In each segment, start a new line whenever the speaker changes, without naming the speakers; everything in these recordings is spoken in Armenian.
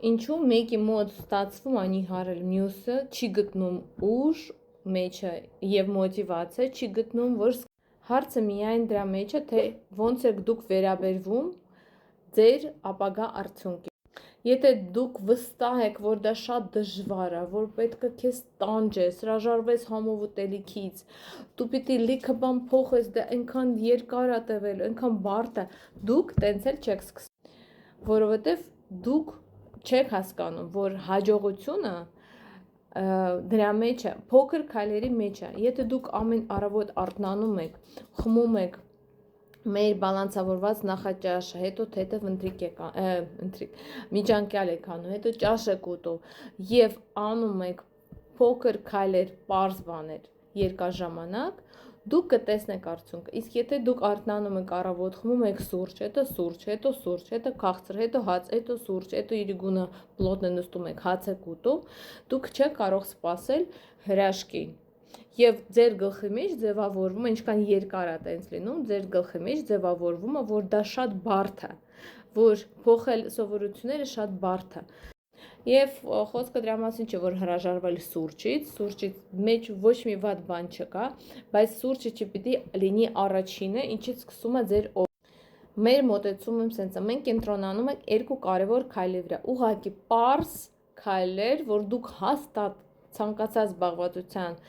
Ինչու մեկի մոտ ստացվում անի հարել մյուսը չի գտնում ուժ մեջը եւ մոտիվացիա չի գտնում որ հարցը միայն դրա մեջ է թե ոնց եք դուք վերաբերվում ձեր ապագա արդյունքին Եթե դուք վստահ եք, որ դա շատ դժվար է, որ պետք է քեզ տանջես, հրաժարվես համով ուտելիքից, դու պիտի լիքը բան փոխես, դա այնքան երկար է տևել, այնքան բարդ է, դուք տենց էլ չեք սկսում, որովհետև դուք չեք հասկանում, որ հաջողությունը դրա մեջ է, փոքր քայլերի մեջ է, եթե դուք ամեն առավոտ արթնանում եք, խմում եք մեր բալանսավորված նախաճաշը, հետո թեթև միջանկյալ եք անում, հետո ճաշ եք ուտում եւ անում եք փոքր քայլեր, պարզ բաներ, երկար ժամանակ, դուք կտեսնեք արդյունքը։ Իսկ եթե դուք արթնանում եք առավոտ, խմում եք սուրճ, հետո սուրճ, հետո սուրճ, հետո քաղցր, հետո հաց, հետո սուրճ, հետո իրիգունը պլոտնը նստում եք, հաց եք ուտում, դուք չեք կարող սպասել հրաշքին։ Եվ ձեր գլխի մեջ ձևավորվում է, ինչքան երկար է տենց լինում, ձեր գլխի մեջ ձևավորվում է, որ դա շատ բարդ է, որ փոխել սովորությունները շատ բարդ է։ Եվ խոսքը դրա մասին չէ, որ հրաժարվել սուրճից մեջ ոչ մի վատ բան չկա, բայց սուրճը չպիտի լինի առաջինը, ինչից սկսում է ձեր Մեր մոտեցումը սենց է, մենք կենտրոնանում ենք երկու կարևոր քայլերի վրա, ուղղակի պարզ քայլեր, որ դուք հաստատ ցանկացած զբաղվածության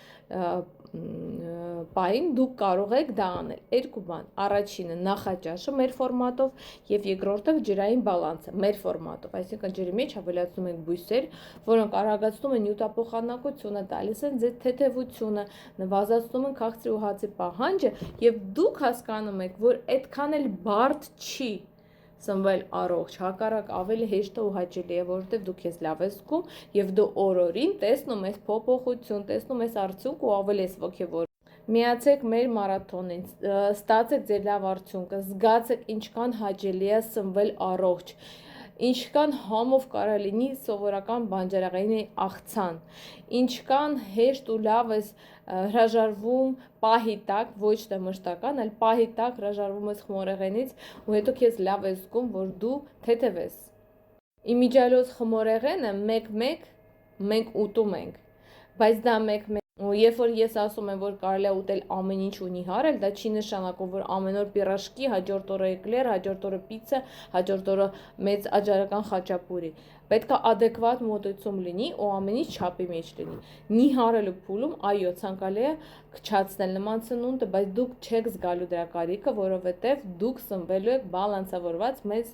պահին դուք կարող եք դա անել։ Երկու բան, առաջինը նախաճաշը մեր ֆորմատով եւ երկրորդը ջրային բալանսը մեր ֆորմատով, այսինքն ջրի մեջ ավելացնում ենք բույսեր, որոնք արագացնում են նյութափոխանակությունը, տալիս են ձեր թեթևությունը, նվազեցնում են քաղցրի ու հացի պահանջը եւ դուք հասկանում եք, որ այդքան էլ բարդ չի սնվել առողջ, հակառակ ավելի հեշտ ու հաճելի է, որովհետև դու քեզ լավ ես զգում եւ դու օրորին տեսնում ես փոփոխություն, տեսնում ես արդյունք ու ավելի ես ոգևոր Միացեք մեր մարաթոնին, ստացեք ձեր լավ արդյունքը, զգացեք ինչքան հաճելի է սնվել առողջ, ինչքան համով կարա լինի սովորական բանջարեղենի աղցան, ինչքան հեշտ ու լավ ես հրաժարվում պահի տակ, ոչ թե մշտական, այլ պահի տակ հրաժարվում ես խմորեղենից ու հետո քեզ լավ ես զգում, որ դու թեթև ես։ Իմիջիալոց խմորեղենը մեկ-մեկ մենք ուտում ենք, բայց դա մեկ-մեկ Երբ որ ես ասում եմ, որ կարելի է ուտել ամեն ինչ ունի հարել, դա չի նշանակում, որ ամեն օր պիրաժկի, հաջորդ օրը էկլեր, հաջորդ օրը պիցցա, հաջորդ օրը մեծ աջարական խաչապուրի։ Պետք է adekvat մոտեցում լինի ու ամեն ինչ չափի մեջ լինի։ Նիհարելու փուլում, այո, ցանկալի է քչացնել նման սնունդը, բայց դուք չեք զգալու դրա կարիքը, որովհետև դուք սնվելու եք բալանսավորված մեծ